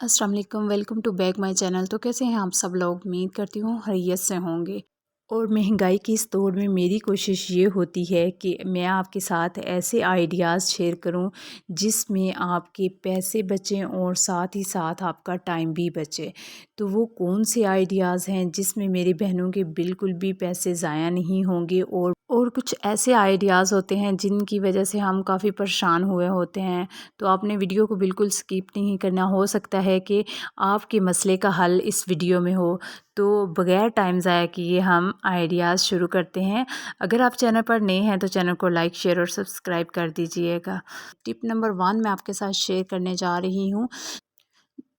अस्सलाम वालेकुम, welcome to back my channel. तो कैसे हैं आप सब लोग? उम्मीद करती हूँ खैरियत से होंगे। और महंगाई की इस दौर में मेरी कोशिश ये होती है कि मैं आपके साथ ऐसे आइडियाज़ शेयर करूं जिसमें आपके पैसे बचें और साथ ही साथ आपका टाइम भी बचे। तो वो कौन से आइडियाज़ हैं जिसमें मेरी बहनों के बिल्कुल भी पैसे ज़ाया नहीं होंगे और कुछ ऐसे आइडियाज़ होते हैं जिनकी वजह से हम काफ़ी परेशान हुए होते हैं। तो आपने वीडियो को बिल्कुल स्किप नहीं करना। हो सकता है कि आपके मसले का हल इस वीडियो में हो। तो बगैर टाइम ज़ाया किए हम आइडियाज़ शुरू करते हैं। अगर आप चैनल पर नए हैं तो चैनल को लाइक, शेयर और सब्सक्राइब कर दीजिएगा। टिप नंबर 1 मैं आपके साथ शेयर करने जा रही हूँ।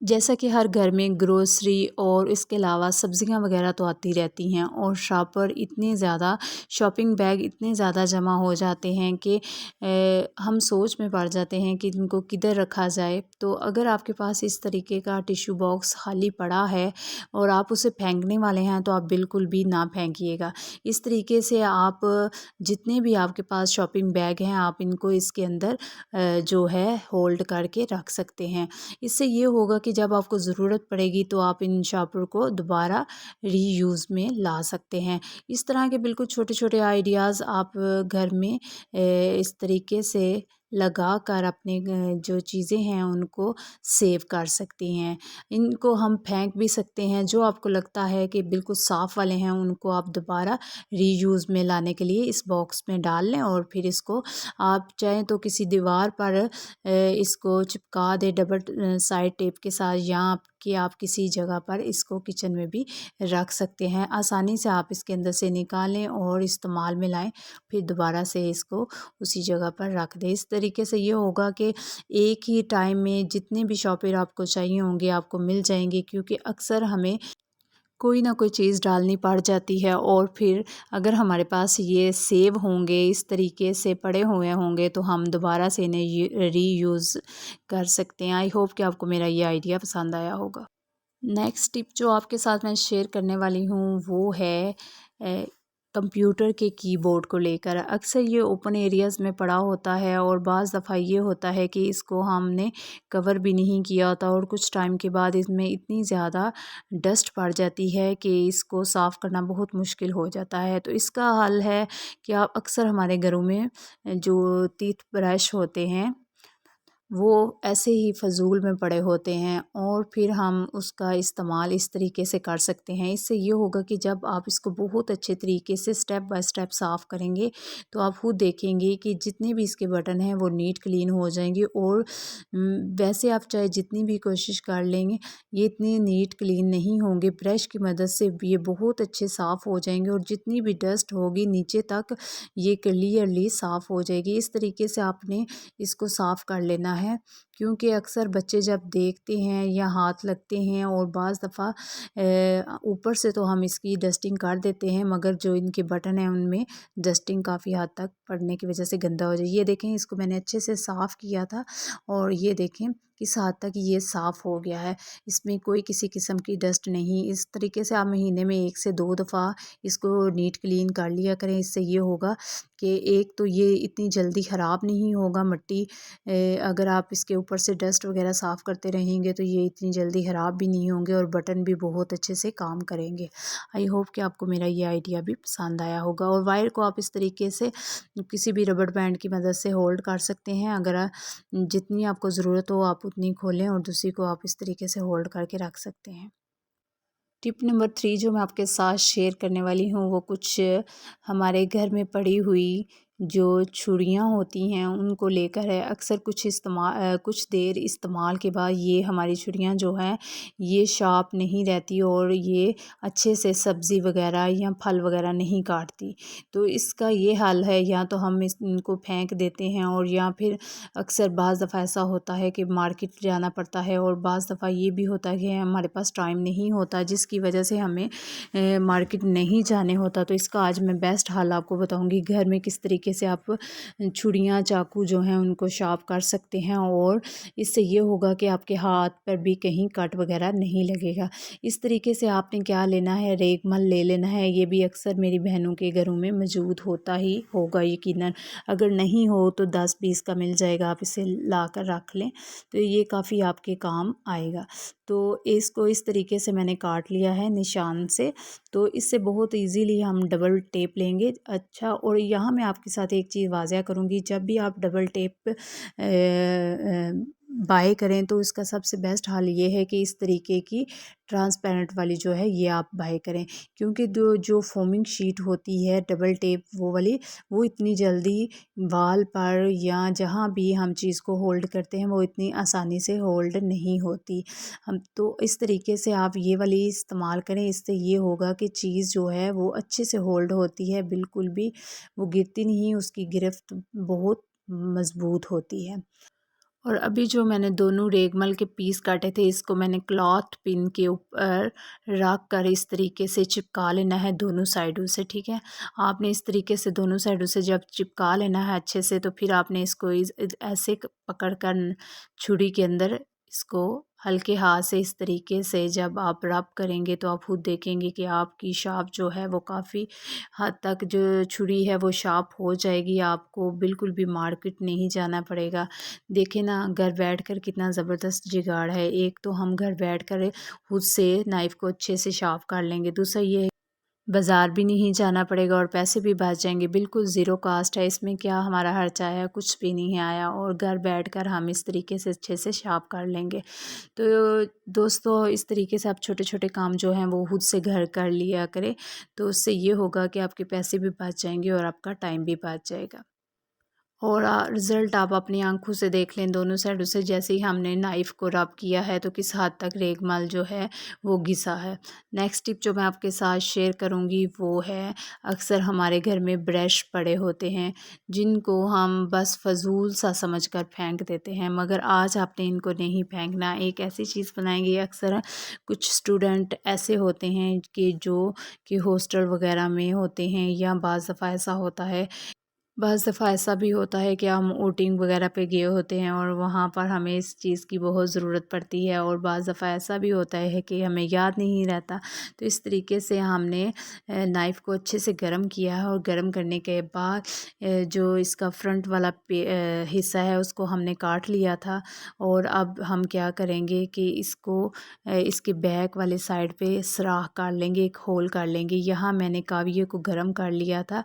जैसा कि हर घर में ग्रोसरी और इसके अलावा सब्ज़ियाँ वगैरह तो आती रहती हैं और शॉपर इतने ज़्यादा शॉपिंग बैग इतने ज़्यादा जमा हो जाते हैं कि हम सोच में पड़ जाते हैं कि इनको किधर रखा जाए। तो अगर आपके पास इस तरीके का टिश्यू बॉक्स खाली पड़ा है और आप उसे फेंकने वाले हैं तो आप बिल्कुल भी ना फेंकिएगा। इस तरीके से आप जितने भी आपके पास शॉपिंग बैग हैं आप इनको इसके अंदर जो है होल्ड करके रख सकते हैं। इससे ये होगा कि जब आपको ज़रूरत पड़ेगी तो आप इन शॉपर को दोबारा रीयूज़ में ला सकते हैं। इस तरह के बिल्कुल छोटे-छोटे आइडियाज़ आप घर में इस तरीके से लगा कर अपने जो चीज़ें हैं उनको सेव कर सकती हैं। इनको हम फेंक भी सकते हैं। जो आपको लगता है कि बिल्कुल साफ़ वाले हैं उनको आप दोबारा रीयूज़ में लाने के लिए इस बॉक्स में डाल लें और फिर इसको आप चाहें तो किसी दीवार पर इसको चिपका दें डबल साइड टेप के साथ, या कि आप किसी जगह पर इसको किचन में भी रख सकते हैं। आसानी से आप इसके अंदर से निकालें और इस्तेमाल में लाएं, फिर दोबारा से इसको उसी जगह पर रख दें। इस तरीके से ये होगा कि एक ही टाइम में जितने भी शॉपर आपको चाहिए होंगे आपको मिल जाएंगे, क्योंकि अक्सर हमें कोई ना कोई चीज़ डालनी पड़ जाती है और फिर अगर हमारे पास ये सेव होंगे इस तरीके से पड़े हुए होंगे तो हम दोबारा से इन्हें रीयूज़ कर सकते हैं। आई होप कि आपको मेरा ये आइडिया पसंद आया होगा। नेक्स्ट टिप जो आपके साथ मैं शेयर करने वाली हूँ वो है कंप्यूटर के कीबोर्ड को लेकर। अक्सर ये ओपन एरियाज़ में पड़ा होता है और बाज़ दफ़ा ये होता है कि इसको हमने कवर भी नहीं किया होता और कुछ टाइम के बाद इसमें इतनी ज़्यादा डस्ट पड़ जाती है कि इसको साफ़ करना बहुत मुश्किल हो जाता है। तो इसका हल है कि आप अक्सर हमारे घरों में जो टीथ ब्रश होते हैं वो ऐसे ही फ़ज़ूल में पड़े होते हैं और फिर हम उसका इस्तेमाल इस तरीके से कर सकते हैं। इससे ये होगा कि जब आप इसको बहुत अच्छे तरीके से स्टेप बाय स्टेप साफ़ करेंगे तो आप खुद देखेंगे कि जितने भी इसके बटन हैं वो नीट क्लीन हो जाएंगे। और वैसे आप चाहे जितनी भी कोशिश कर लेंगे ये इतने नीट क्लीन नहीं होंगे। ब्रश की मदद से ये बहुत अच्छे साफ़ हो जाएंगे और जितनी भी डस्ट होगी नीचे तक ये क्लियरली साफ़ हो जाएगी। इस तरीके से आपने इसको साफ़ कर लेना है, क्योंकि अक्सर बच्चे जब देखते हैं या हाथ लगते हैं और बाज़ दफ़ा ऊपर से तो हम इसकी डस्टिंग कर देते हैं मगर जो इनके बटन हैं उनमें डस्टिंग काफ़ी हद तक पड़ने की वजह से गंदा हो जाए। ये देखें इसको मैंने अच्छे से साफ़ किया था और ये देखें किस हद तक ये साफ़ हो गया है। इसमें कोई किसी किस्म की डस्ट नहीं। इस तरीके से आप महीने में 1 से 2 दफ़ा इसको नीट क्लीन कर लिया करें। इससे ये होगा कि एक तो ये इतनी जल्दी ख़राब नहीं होगा मिट्टी, अगर आप इसके ऊपर से डस्ट वगैरह साफ़ करते रहेंगे तो ये इतनी जल्दी ख़राब भी नहीं होंगे और बटन भी बहुत अच्छे से काम करेंगे। आई होप कि आपको मेरा ये आइडिया भी पसंद आया होगा। और वायर को आप इस तरीके से किसी भी रबड़ बैंड की मदद से होल्ड कर सकते हैं। अगर जितनी आपको ज़रूरत हो आप उतनी खोलें और दूसरी को आप इस तरीके से होल्ड करके रख सकते हैं। टिप नंबर 3 जो मैं आपके साथ शेयर करने वाली हूँ वो कुछ हमारे घर में पड़ी हुई जो छुरियाँ होती हैं उनको लेकर है। अक्सर कुछ देर इस्तेमाल के बाद ये हमारी छुरियाँ जो हैं ये शार्प नहीं रहती और ये अच्छे से सब्ज़ी वगैरह या फल वगैरह नहीं काटती। तो इसका ये हल है, या तो हम इनको फेंक देते हैं और या फिर अक्सर बाज़ दफ़ा ऐसा होता है कि मार्केट जाना पड़ता है और बाज़ दफ़ा ये भी होता है कि हमारे पास टाइम नहीं होता जिसकी वजह से हमें मार्केट नहीं जाने होता। तो इसका आज मैं बेस्ट हल आपको बताऊंगी घर में किस तरीके तरीके से आप छुरियाँ चाकू जो हैं उनको शार्प कर सकते हैं, और इससे ये होगा कि आपके हाथ पर भी कहीं कट वगैरह नहीं लगेगा। इस तरीके से आपने क्या लेना है, रेगमल ले लेना है। ये भी अक्सर मेरी बहनों के घरों में मौजूद होता ही होगा यकीनन, अगर नहीं हो तो 10-20 का मिल जाएगा, आप इसे ला कर रख लें तो ये काफ़ी आपके काम आएगा। तो इसको इस तरीके से मैंने काट लिया है निशान से, तो इससे बहुत इजीली हम डबल टेप लेंगे। अच्छा, और यहाँ मैं आपके साथ एक चीज़ वाज़िया करूँगी, जब भी आप डबल टेप बाय करें तो इसका सबसे बेस्ट हाल ये है कि इस तरीके की ट्रांसपेरेंट वाली जो है ये आप बाय करें, क्योंकि जो फोमिंग शीट होती है डबल टेप वो वाली, वो इतनी जल्दी वाल पर या जहाँ भी हम चीज़ को होल्ड करते हैं वो इतनी आसानी से होल्ड नहीं होती। हम तो इस तरीके से आप ये वाली इस्तेमाल करें, इससे ये होगा कि चीज़ जो है वो अच्छे से होल्ड होती है, बिल्कुल भी वो गिरती नहीं, उसकी गिरफ्त बहुत मज़बूत होती है। और अभी जो मैंने दोनों रेगमल के पीस काटे थे, इसको मैंने क्लॉथ पिन के ऊपर रख कर इस तरीके से चिपका लेना है दोनों साइडों से, ठीक है। आपने इस तरीके से दोनों साइडों से जब चिपका लेना है अच्छे से, तो फिर आपने इसको ऐसे पकड़ कर छुरी के अंदर इसको हल्के हाथ से इस तरीके से जब आप रब करेंगे तो आप खुद देखेंगे कि आपकी शार्प जो है वो काफ़ी हद तक जो छुरी है वो शार्प हो जाएगी। आपको बिल्कुल भी मार्केट नहीं जाना पड़ेगा। देखें ना, घर बैठकर कितना ज़बरदस्त जुगाड़ है। एक तो हम घर बैठकर खुद से नाइफ़ को अच्छे से शार्प कर लेंगे, दूसरा ये बाज़ार भी नहीं जाना पड़ेगा और पैसे भी बच जाएंगे। बिल्कुल ज़ीरो कास्ट है, इसमें क्या हमारा खर्चा है, कुछ भी नहीं आया, और घर बैठकर हम इस तरीके से अच्छे से शार्प कर लेंगे। तो दोस्तों, इस तरीके से आप छोटे छोटे काम जो हैं वो खुद से घर कर लिया करें, तो उससे ये होगा कि आपके पैसे भी बच जाएंगे और आपका टाइम भी बच जाएगा। और रिज़ल्ट आप अपनी आंखों से देख लें दोनों साइडों से। जैसे ही हमने नाइफ़ को रब किया है तो किस हद तक रेगमाल जो है वो घिसा है। नेक्स्ट टिप जो मैं आपके साथ शेयर करूंगी वो है, अक्सर हमारे घर में ब्रश पड़े होते हैं जिनको हम बस फजूल सा समझकर फेंक देते हैं, मगर आज आपने इनको नहीं फेंकना। एक ऐसी चीज़ बनाएंगे, अक्सर कुछ स्टूडेंट ऐसे होते हैं कि जो कि हॉस्टल वगैरह में होते हैं, या बाज़ दफ़ा ऐसा होता है, बस दफ़ा ऐसा भी होता है कि हम आउटिंग वगैरह पे गए होते हैं और वहाँ पर हमें इस चीज़ की बहुत ज़रूरत पड़ती है, और बाज़ दफ़ा ऐसा भी होता है कि हमें याद नहीं रहता। तो इस तरीके से हमने नाइफ़ को अच्छे से गर्म किया है, और गर्म करने के बाद जो इसका फ्रंट वाला हिस्सा है उसको हमने काट लिया था। और अब हम क्या करेंगे कि इसको इसके बैक वाले साइड पे सुराख कर लेंगे, एक होल कर लेंगे। यहाँ मैंने काविये को गर्म कर लिया था,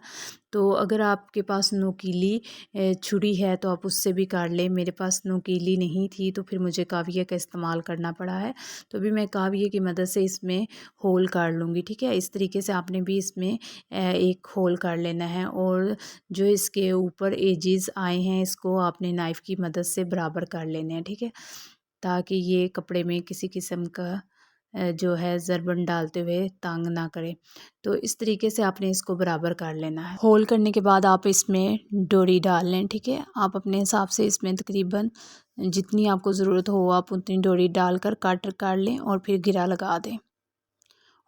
तो अगर आपके पास नोकीली छुरी है तो आप उससे भी काट लें। मेरे पास नोकीली नहीं थी तो फिर मुझे काविये का इस्तेमाल करना पड़ा है, तो अभी मैं काविये की मदद से इसमें होल कर लूँगी, ठीक है। इस तरीके से आपने भी इसमें एक होल कर लेना है, और जो इसके ऊपर एजेस आए हैं इसको आपने नाइफ़ की मदद से बराबर कर लेने हैं, ठीक है, ताकि ये कपड़े में किसी किस्म का जो है ज़रबन डालते हुए तंग ना करे। तो इस तरीके से आपने इसको बराबर कर लेना है। होल करने के बाद आप इसमें डोरी डाल लें, ठीक है। आप अपने हिसाब से इसमें तकरीबन जितनी आपको ज़रूरत हो आप उतनी डोरी डालकर कट कर लें और फिर घेरा लगा दें।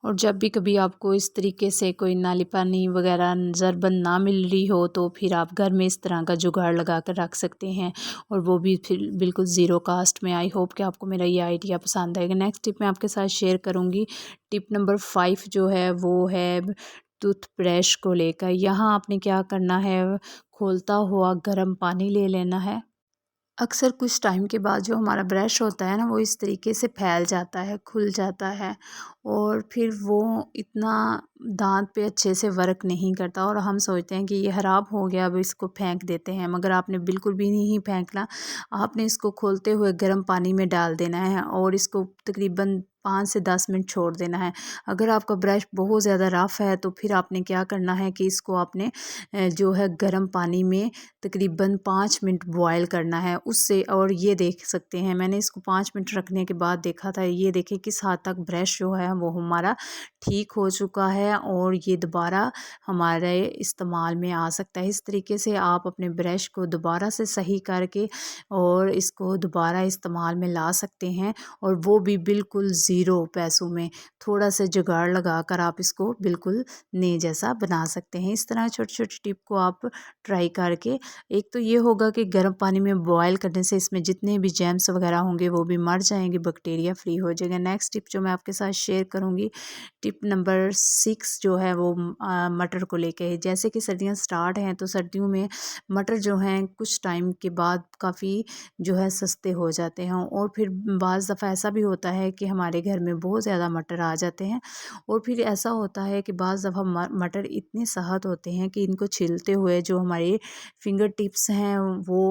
और जब भी कभी आपको इस तरीके से कोई नाली पानी वगैरह ज़रबंद ना मिल रही हो तो फिर आप घर में इस तरह का जुगाड़ लगा कर रख सकते हैं, और वो भी फिर बिल्कुल ज़ीरो कास्ट में। आई होप कि आपको मेरा ये आइडिया पसंद आएगा। नेक्स्ट टिप मैं आपके साथ शेयर करूँगी, टिप नंबर 5 जो है वो है टूथब्रश को लेकर। यहाँ आपने क्या करना है, खोलता हुआ गर्म पानी ले लेना है। अक्सर कुछ टाइम के बाद जो हमारा ब्रश होता है ना वो इस तरीके से फैल जाता है, खुल जाता है, और फिर वो इतना दांत पे अच्छे से वर्क नहीं करता, और हम सोचते हैं कि ये ख़राब हो गया अब इसको फेंक देते हैं, मगर आपने बिल्कुल भी नहीं फेंकना। आपने इसको खोलते हुए गर्म पानी में डाल देना है और इसको तकरीबन 5 से 10 मिनट छोड़ देना है। अगर आपका ब्रश बहुत ज़्यादा रफ़ है तो फिर आपने क्या करना है कि इसको आपने जो है गर्म पानी में तकरीबन 5 मिनट बॉयल करना है उससे। और ये देख सकते हैं मैंने इसको 5 मिनट रखने के बाद देखा था, ये देखें किस हद तक ब्रश जो है वो हमारा ठीक हो चुका है और ये दोबारा हमारे इस्तेमाल में आ सकता है। इस तरीके से आप अपने ब्रश को दोबारा से सही करके और इसको दोबारा इस्तेमाल में ला सकते हैं, और वो भी बिल्कुल ज़ीरो पैसों में थोड़ा सा जुगाड़ लगा कर आप इसको बिल्कुल नए जैसा बना सकते हैं। इस तरह छोटी छोटी टिप को आप ट्राई करके, एक तो ये होगा कि गर्म पानी में बॉयल करने से इसमें जितने भी जर्म्स वगैरह होंगे वो भी मर जाएंगे, बैक्टीरिया फ्री हो जाएगा। नेक्स्ट टिप जो मैं आपके साथ शेयर करूँगी, टिप नंबर 6 जो है वो मटर को लेके है। जैसे कि सर्दियाँ स्टार्ट हैं तो सर्दियों में मटर जो हैं कुछ टाइम के बाद काफ़ी जो है सस्ते हो जाते हैं, और फिर बाज़ दफ़ा ऐसा भी होता है कि हमारे घर में बहुत ज़्यादा मटर आ जाते हैं, और फिर ऐसा होता है कि बाज़ दफ़ा मटर इतने सख्त होते हैं कि इनको छीलते हुए जो हमारे फिंगर टिप्स हैं वो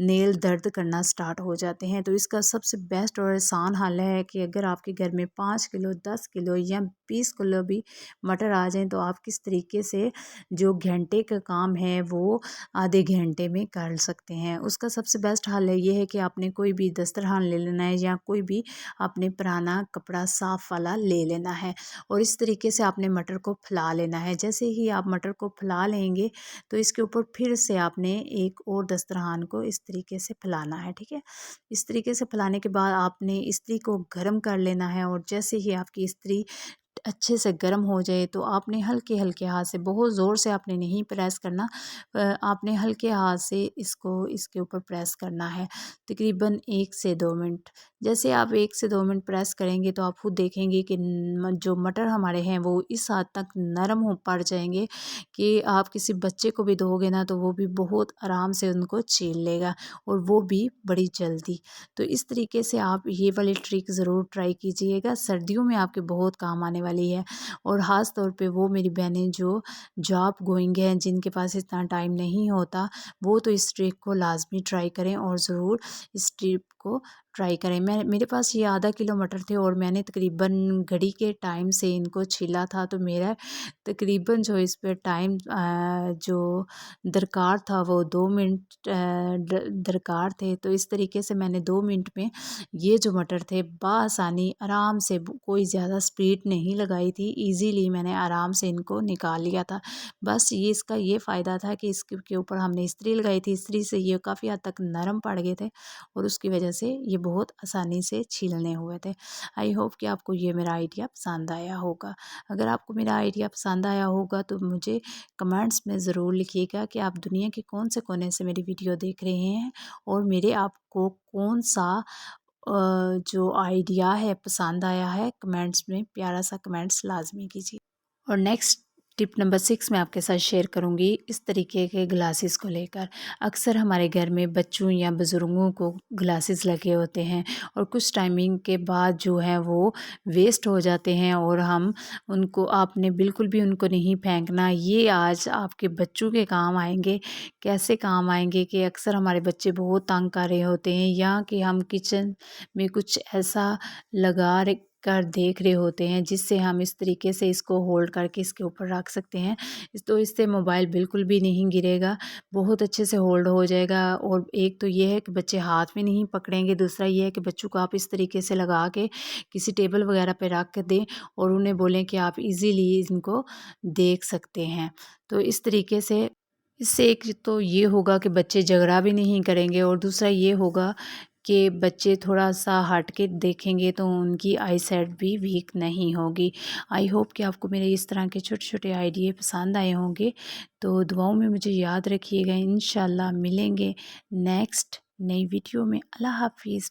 नेल दर्द करना स्टार्ट हो जाते हैं। तो इसका सबसे बेस्ट और आसान हल है कि अगर आपके घर में 5 किलो 10 किलो या 20 किलो भी मटर आ जाएं तो आप किस तरीके से जो घंटे का काम है वो आधे घंटे में कर सकते हैं। उसका सबसे बेस्ट हल है ये है कि आपने कोई भी दस्तरखान ले लेना है या कोई भी आपने पुराना कपड़ा साफ़ वाला ले लेना है, और इस तरीके से आपने मटर को फैला लेना है। जैसे ही आप मटर को फैला लेंगे तो इसके ऊपर फिर से आपने एक और दस्तरखान को इस तरीके से फैलाना है, ठीक है। इस तरीके से फैलाने के बाद आपने इस्त्री को गर्म कर लेना है, और जैसे ही आपकी इस्त्री अच्छे से गर्म हो जाए तो आपने हल्के हल्के हाथ से, बहुत ज़ोर से आपने नहीं प्रेस करना, आपने हल्के हाथ से इसको इसके ऊपर प्रेस करना है तकरीबन 1 से 2 मिनट। जैसे आप 1 से 2 मिनट प्रेस करेंगे तो आप खुद देखेंगे कि जो मटर हमारे हैं वो इस हद तक नरम हो पड़ जाएंगे कि आप किसी बच्चे को भी दोगे ना तो वो भी बहुत आराम से उनको छील लेगा, और वो भी बड़ी जल्दी। तो इस तरीके से आप ये वाली ट्रिक ज़रूर ट्राई कीजिएगा, सर्दियों में आपके बहुत काम आने वाली है। और ख़ास तौर पे वो मेरी बहनें जो जॉब गोइंग हैं, जिनके पास इतना टाइम नहीं होता, वो तो इस ट्रिक को लाजमी ट्राई करें और ज़रूर इस ट्रिक को ट्राई करें। मैं मेरे पास ये आधा किलो मटर थे और मैंने तकरीबन घड़ी के टाइम से इनको छीला था, तो मेरा तकरीबन जो इस पे टाइम जो दरकार था वो 2 मिनट दरकार थे। तो इस तरीके से मैंने 2 मिनट में ये जो मटर थे बआसानी आराम से, कोई ज़्यादा स्पीड नहीं लगाई थी, इजीली मैंने आराम से इनको निकाल लिया था। बस ये इसका ये फ़ायदा था कि इसके ऊपर हमने इस्त्री लगाई थी, इस्त्री से ये काफ़ी हद तक नरम पड़ गए थे और उसकी वजह से ये बहुत आसानी से छीलने हुए थे। आई होप कि आपको ये मेरा आइडिया पसंद आया होगा। अगर आपको मेरा आइडिया पसंद आया होगा तो मुझे कमेंट्स में ज़रूर लिखिएगा कि आप दुनिया के कौन से कोने से मेरी वीडियो देख रहे हैं, और मेरे आपको कौन सा जो आइडिया है पसंद आया है। कमेंट्स में प्यारा सा कमेंट्स लाजमी कीजिए। और नेक्स्ट टिप नंबर 6 मैं आपके साथ शेयर करूंगी इस तरीके के ग्लासेस को लेकर। अक्सर हमारे घर में बच्चों या बुज़ुर्गों को ग्लासेस लगे होते हैं और कुछ टाइमिंग के बाद जो है वो वेस्ट हो जाते हैं, और हम उनको, आपने बिल्कुल भी उनको नहीं फेंकना। ये आज आपके बच्चों के काम आएंगे। कैसे काम आएंगे कि अक्सर हमारे बच्चे बहुत तंग कर रहे होते हैं, या कि हम किचन में कुछ ऐसा लगा कर देख रहे होते हैं जिससे हम इस तरीके से इसको होल्ड करके इसके ऊपर रख सकते हैं। तो इससे मोबाइल बिल्कुल भी नहीं गिरेगा, बहुत अच्छे से होल्ड हो जाएगा। और एक तो ये है कि बच्चे हाथ में नहीं पकड़ेंगे, दूसरा ये है कि बच्चों को आप इस तरीके से लगा के किसी टेबल वगैरह पे रख के दें और उन्हें बोलें कि आप इजीली इनको देख सकते हैं। तो इस तरीके से इससे एक तो ये होगा कि बच्चे झगड़ा भी नहीं करेंगे, और दूसरा ये होगा कि बच्चे थोड़ा-सा हट के देखेंगे तो उनकी आई साइट भी वीक नहीं होगी। आई होप कि आपको मेरे इस तरह के छोटे-छोटे आइडिया पसंद आए होंगे। तो दुआओं में मुझे याद रखिएगा। इंशाल्लाह मिलेंगे नेक्स्ट नई वीडियो में। अल्लाह हाफ़िज़।